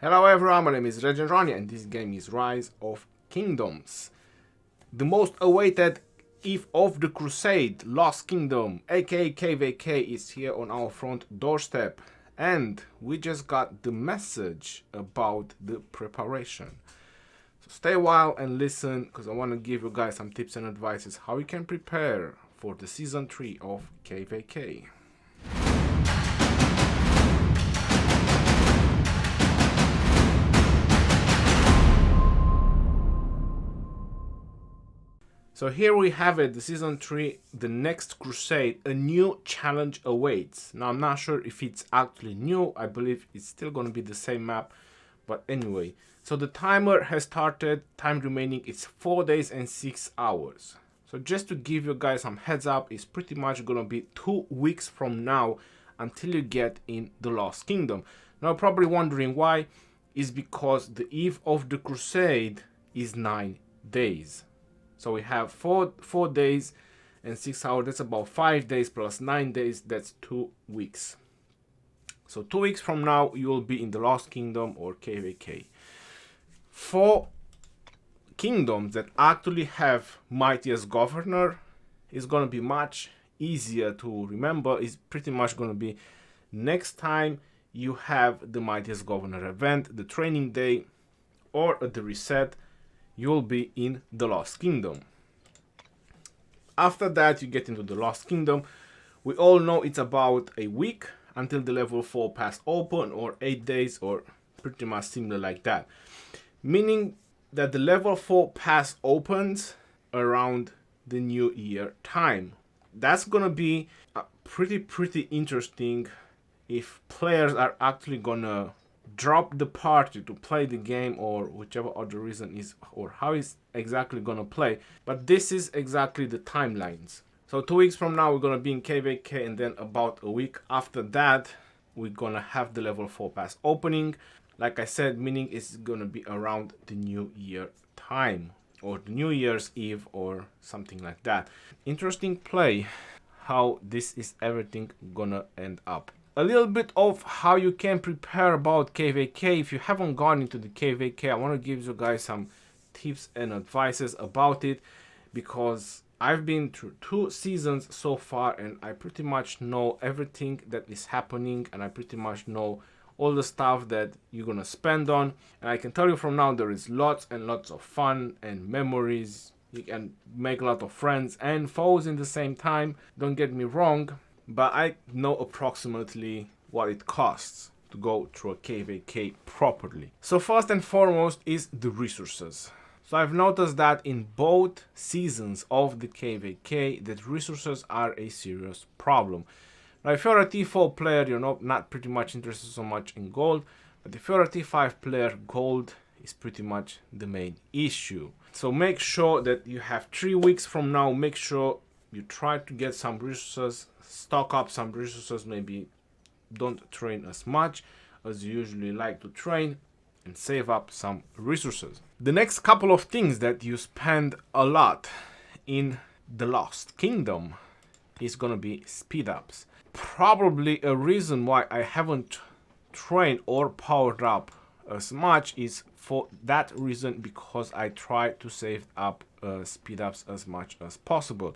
Hello everyone, my name is Ronnie and this game is Rise of Kingdoms. The most awaited Eve of the Crusade, Lost Kingdom, aka KvK, is here on our front doorstep. And we just got the message about the preparation. So stay a while and listen, because I want to give you guys some tips and advices how you can prepare for the Season 3 of KvK. So here we have it, the Season 3, the next crusade, a new challenge awaits. Now I'm not sure if it's actually new, I believe it's still going to be the same map, but anyway. So the timer has started, time remaining is 4 days and 6 hours. So just to give you guys some heads up, it's pretty much going to be 2 weeks from now until you get in the Lost Kingdom. Now probably wondering why, is because the Eve of the Crusade is 9 days. So we have 4 days and 6 hours. That's about 5 days plus 9 days. That's 2 weeks. So 2 weeks from now, you will be in the Lost Kingdom or KvK. 4 kingdoms that actually have mightiest governor is going to be much easier to remember. It's pretty much going to be next time you have the mightiest governor event, the training day, or at the reset. You'll be in the Lost Kingdom. After that, you get into the Lost Kingdom. We all know it's about a week until the level 4 pass open, or 8 days, or pretty much similar like that. Meaning that the level 4 pass opens around the New Year time. That's gonna be pretty interesting if players are actually gonna drop the party to play the game, or whichever other reason is, or how it's exactly gonna play. But this is exactly the timelines. So 2 weeks from now we're gonna be in KvK, and then about a week after that we're gonna have the level 4 pass opening. Like I said, meaning it's gonna be around the New Year time, or the New Year's Eve, or something like that. Interesting play how this is everything gonna end up. A little bit of how you can prepare about KvK. If you haven't gone into the KvK, I want to give you guys some tips and advices about it, because I've been through 2 seasons so far and I pretty much know everything that is happening, and I pretty much know all the stuff that you're gonna spend on. And I can tell you from now, there is lots and lots of fun and memories. You can make a lot of friends and foes in the same time, don't get me wrong. But I know approximately what it costs to go through a KvK properly. So first and foremost is the resources. So I've noticed that in both seasons of the KvK, that resources are a serious problem. Now if you're a T4 player, you're not pretty much interested so much in gold. But if you're a T5 player, gold is pretty much the main issue. So make sure that you have 3 weeks from now, make sure you try to get some resources, stock up some resources, maybe don't train as much as you usually like to train, and save up some resources. The next couple of things that you spend a lot in the Lost Kingdom is gonna be speed ups. Probably a reason why I haven't trained or powered up as much is for that reason, because I try to save up speed ups as much as possible.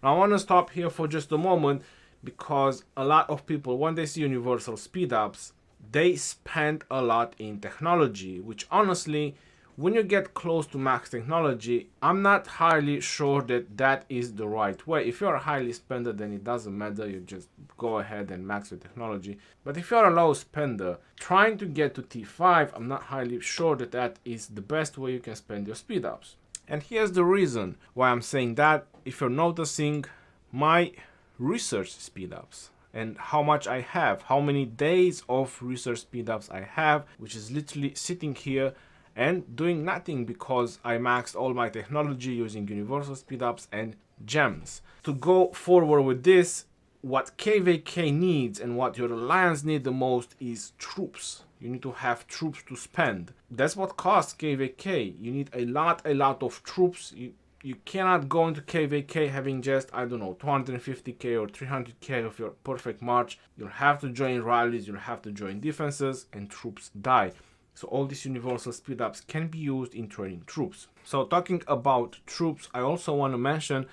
Now I want to stop here for just a moment, because a lot of people, when they see universal speed ups, they spend a lot in technology, which honestly, when you get close to max technology, I'm not highly sure that that is the right way. If you're a highly spender, then it doesn't matter, you just go ahead and max your technology. But if you're a low spender, trying to get to T5, I'm not highly sure that that is the best way you can spend your speed ups. And here's the reason why I'm saying that. If you're noticing my research speed ups and how much I have, how many days of research speed ups I have, which is literally sitting here and doing nothing, because I maxed all my technology using universal speed ups and gems. To go forward with this, what KvK needs and what your alliance need the most is troops. You need to have troops to spend. That's what costs KvK. You need a lot of troops. You cannot go into KvK having just, I don't know, 250k or 300k of your perfect march. You'll have to join rallies, you'll have to join defenses, and troops die. So all these universal speed ups can be used in training troops. So talking about troops, I also want to mention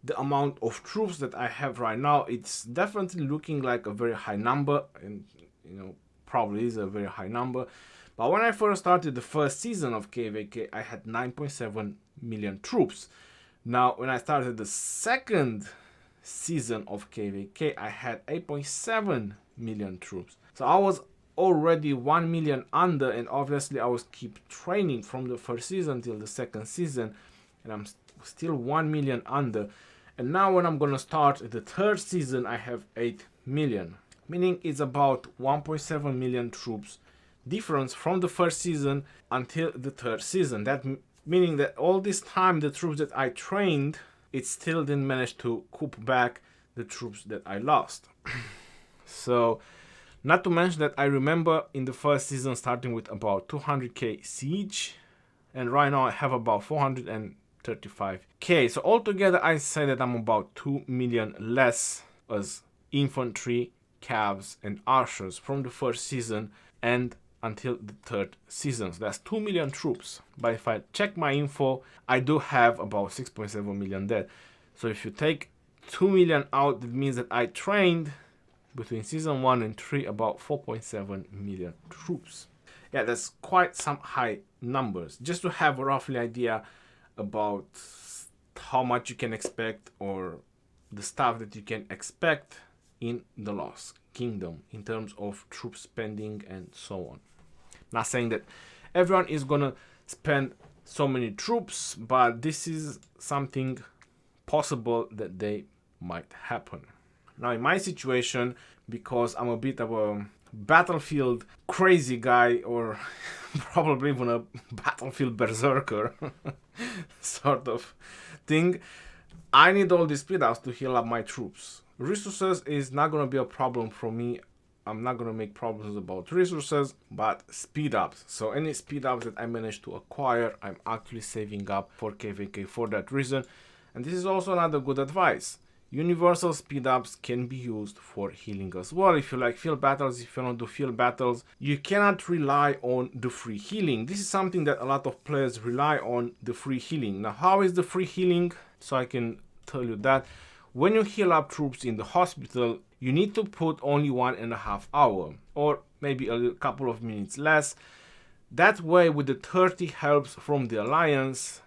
the amount of troops that I have right now. It's definitely looking like a very high number, and probably is a very high number. But when I first started the first season of KvK, I had 9.7 million troops. Now, when I started the second season of KvK, I had 8.7 million troops. So I was already 1 million under, and obviously I was keep training from the first season till the second season, and I'm still 1 million under. And now when I'm gonna start the third season, I have 8 million, meaning it's about 1.7 million troops difference from the first season until the third season. That meaning that all this time the troops that I trained, it still didn't manage to coup back the troops that I lost. So not to mention that I remember in the first season starting with about 200k siege, and right now I have about 435k. So altogether I say that I'm about 2 million less as infantry, cavs and archers from the first season and until the third season. So that's 2 million troops. But if I check my info, I do have about 6.7 million dead. So if you take 2 million out, it means that I trained between season 1 and 3 about 4.7 million troops. Yeah, that's quite some high numbers. Just to have a roughly idea about how much you can expect, or the stuff that you can expect in the Lost Kingdom in terms of troop spending and so on. Not saying that everyone is gonna spend so many troops, but this is something possible that they might happen. Now in my situation, because I'm a bit of a battlefield crazy guy, or probably even a battlefield berserker sort of thing, I need all these speed ups to heal up my troops. Resources is not going to be a problem for me. I'm not going to make problems about resources, but speed ups. So any speed ups that I manage to acquire, I'm actually saving up for KvK for that reason. And this is also another good advice. Universal speed ups can be used for healing as well. If you like field battles, if you don't do field battles, you cannot rely on the free healing. This is something that a lot of players rely on, the free healing. Now, how is the free healing? So I can tell you that when you heal up troops in the hospital, you need to put only 1.5 hours, or maybe a couple of minutes less. That way, with the 30 helps from the Alliance,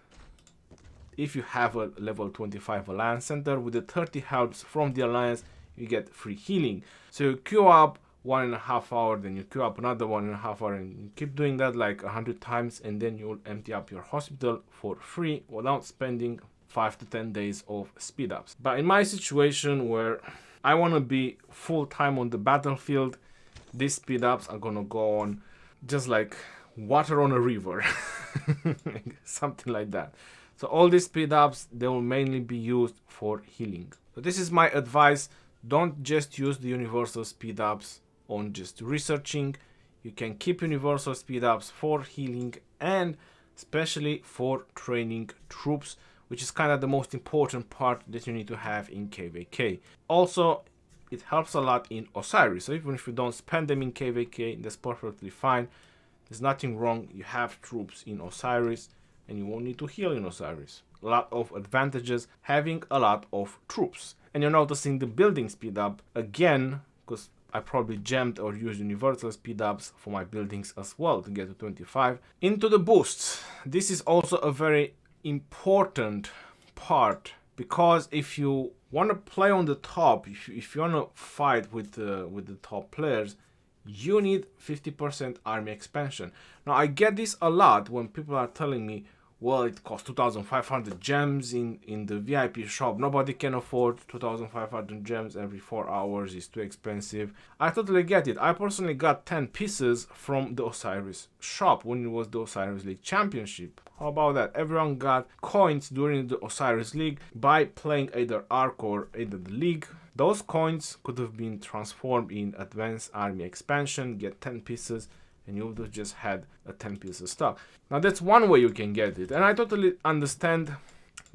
if you have a level 25 Alliance Center, with the 30 helps from the Alliance, you get free healing. So you queue up 1.5 hours, then you queue up another 1.5 hours, and you keep doing that like 100 times, and then you'll empty up your hospital for free without spending 5 to 10 days of speed ups. But in my situation where I want to be full time on the battlefield, these speed ups are gonna go on just like water on a river, something like that. So all these speed ups, they will mainly be used for healing. So this is my advice. Don't just use the universal speed ups on just researching. You can keep universal speed ups for healing and especially for training troops, which is kind of the most important part that you need to have in KvK. Also, it helps a lot in Osiris. So even if you don't spend them in KvK, that's perfectly fine. There's nothing wrong. You have troops in Osiris and you won't need to heal in Osiris. A lot of advantages having a lot of troops. And you're noticing the building speed up again, because I probably jammed or used universal speed ups for my buildings as well to get to 25. Into the boosts. This is also a very important part, because if you want to play on the top, if you want to fight with the top players, you need 50% army expansion. Now I get this a lot when people are telling me, well, it costs 2,500 gems in the VIP shop. Nobody can afford 2,500 gems every 4 hours. It's too expensive. I totally get it. I personally got 10 pieces from the Osiris shop when it was the Osiris League Championship. How about that? Everyone got coins during the Osiris League by playing either Arc or either the League. Those coins could have been transformed in Advanced Army Expansion, get 10 pieces, and you would have just had a 10 pieces stock. Now that's one way you can get it, and I totally understand,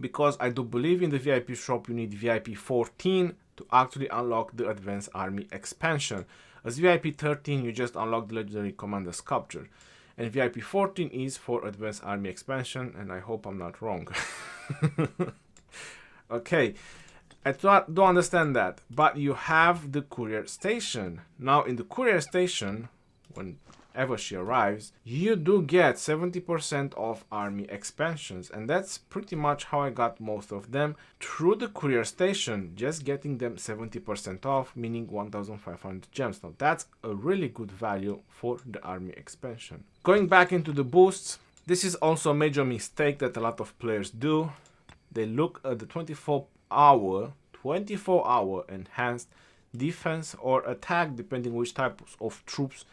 because I do believe in the VIP shop you need VIP 14 to actually unlock the Advanced Army Expansion. As VIP 13 you just unlock the Legendary Commander Sculpture. and VIP 14 is for Advanced Army Expansion, and I hope I'm not wrong. Okay, I do understand that, but you have the courier station. Now in the courier station, whenever she arrives, you do get 70% off army expansions, and that's pretty much how I got most of them, through the courier station, just getting them 70% off, meaning 1,500 gems. Now that's a really good value for the army expansion. Going back into the boosts, this is also a major mistake that a lot of players do. They look at the 24-hour enhanced defense or attack, depending which type of troops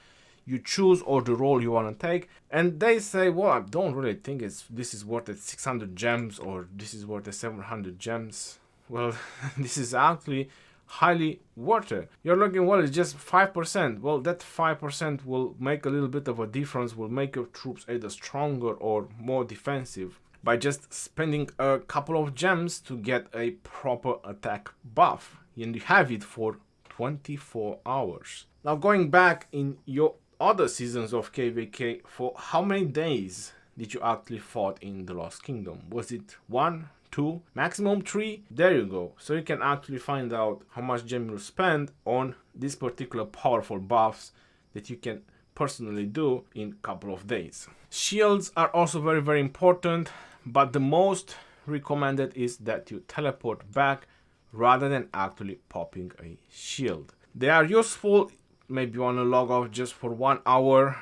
you choose or the role you want to take, and they say, well, I don't really think this is worth it 600 gems or this is worth it 700 gems. Well, this is actually highly worth it. You're looking, well, it's just 5%. Well, that 5% will make a little bit of a difference, will make your troops either stronger or more defensive by just spending a couple of gems to get a proper attack buff, and you have it for 24 hours. Now going back in your other seasons of KvK, for how many days did you actually fought in the Lost Kingdom? Was it 1, 2, maximum 3? There you go. So you can actually find out how much gem you spend on these particular powerful buffs that you can personally do in a couple of days. Shields are also very, very important, but the most recommended is that you teleport back rather than actually popping a shield. They are useful. Maybe you want to log off just for 1 hour.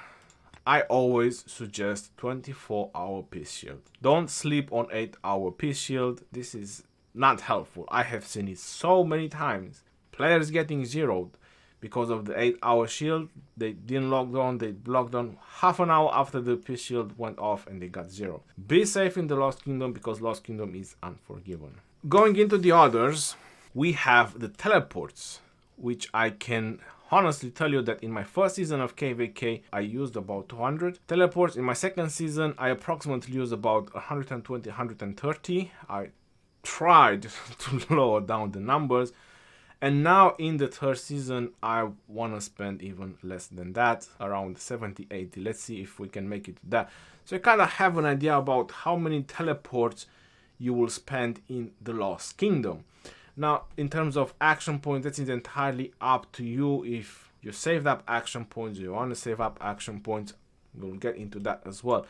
I always suggest 24-hour peace shield. Don't sleep on 8-hour peace shield. This is not helpful. I have seen it so many times. Players getting zeroed because of the 8-hour shield. They didn't log on. They logged on half an hour after the peace shield went off and they got zero. Be safe in the Lost Kingdom because Lost Kingdom is unforgiven. Going into the others, we have the teleports, which I can honestly tell you that in my first season of KvK, I used about 200 teleports. In my second season, I approximately used about 120, 130. I tried to lower down the numbers. And now in the third season, I want to spend even less than that, around 70, 80. Let's see if we can make it to that. So you kind of have an idea about how many teleports you will spend in the Lost Kingdom. Now, in terms of action points, that is entirely up to you. If you saved up action points, you want to save up action points, we'll get into that as well.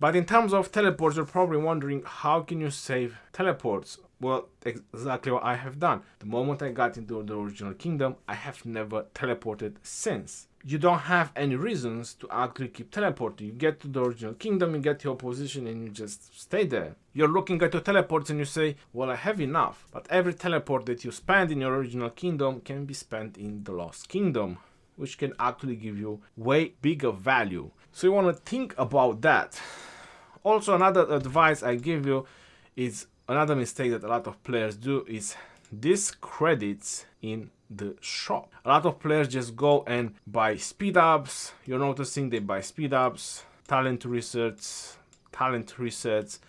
But in terms of teleports, you're probably wondering, how can you save teleports? Well, exactly what I have done. The moment I got into the original kingdom, I have never teleported since. You don't have any reasons to actually keep teleporting. You get to the original kingdom, you get your position, and you just stay there. You're looking at your teleports and you say, well, I have enough. But every teleport that you spend in your original kingdom can be spent in the Lost Kingdom, which can actually give you way bigger value. So you want to think about that. Also, another advice I give you is another mistake that a lot of players do is these credits in the shop. A lot of players just go and buy Speedups. You're noticing they buy Speedups, talent resets,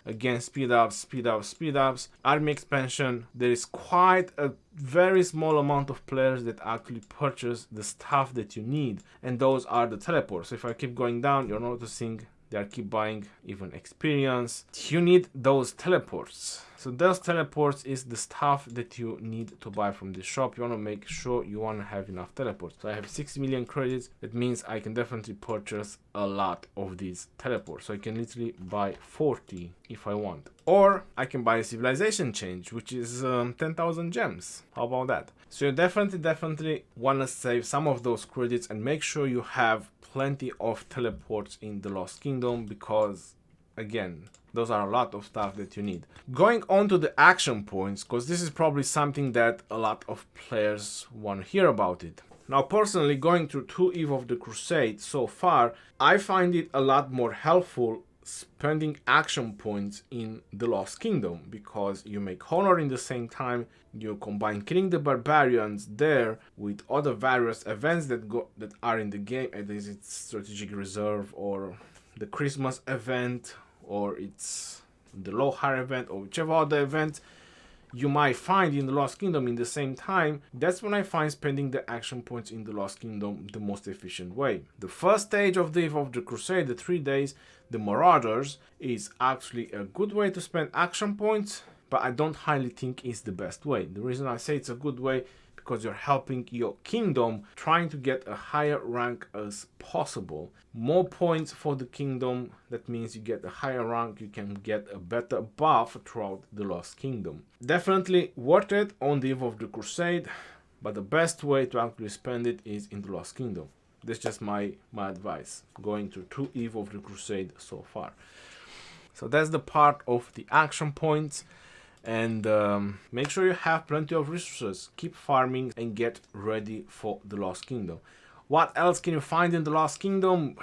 again Speedups, army expansion. There is quite a very small amount of players that actually purchase the stuff that you need, and those are the teleports. So if I keep going down, you're noticing they keep buying even experience. You need those teleports. So those teleports is the stuff that you need to buy from the shop. You want to make sure you want to have enough teleports. So I have 6 million credits. That means I can definitely purchase a lot of these teleports. So I can literally buy 40 if I want. Or I can buy a civilization change, which is 10,000 gems. How about that? So you definitely want to save some of those credits and make sure you have plenty of teleports in the Lost Kingdom, because again, those are a lot of stuff that you need. Going on to the action points, because this is probably something that a lot of players want to hear about it. Now personally, going through 2 Eve of the Crusade so far, I find it a lot more helpful spending action points in the Lost Kingdom, because you make honor in the same time. You combine killing the barbarians there with other various events that are in the game, either it's strategic reserve or the Christmas event or it's the Lohar event or whichever other event. you might find in the Lost Kingdom in the same time, that's when I find spending the action points in the Lost Kingdom the most efficient way. The first stage of the Eve of the Crusade, the 3 days, the Marauders, is actually a good way to spend action points, but I don't highly think it's the best way. The reason I say it's a good way, because you're helping your kingdom trying to get a higher rank as possible. More points for the kingdom, that means you get a higher rank, you can get a better buff throughout the Lost Kingdom. Definitely worth it on the Eve of the Crusade, but the best way to actually spend it is in the Lost Kingdom. That's just my advice, going through Eve of the Crusade so far. So that's the part of the action points. And make sure you have plenty of resources. Keep farming and get ready for the Lost Kingdom. What else can you find in the Lost Kingdom?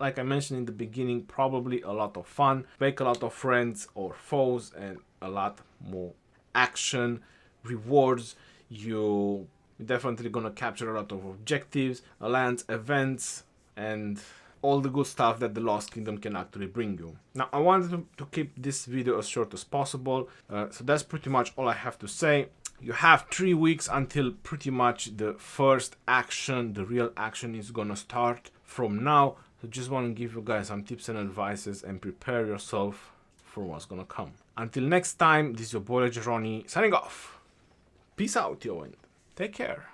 Like I mentioned in the beginning, probably a lot of fun, make a lot of friends or foes, and a lot more action, rewards. You're definitely gonna capture a lot of objectives, alliance events, and all the good stuff that the Lost Kingdom can actually bring you. Now, I wanted to keep this video as short as possible, so that's pretty much all I have to say. You have 3 weeks until pretty much the first action, the real action, is gonna start from now. So just want to give you guys some tips and advices and prepare yourself for what's gonna come. Until next time, this is your boy Ronnie signing off. Peace out, yo, and take care.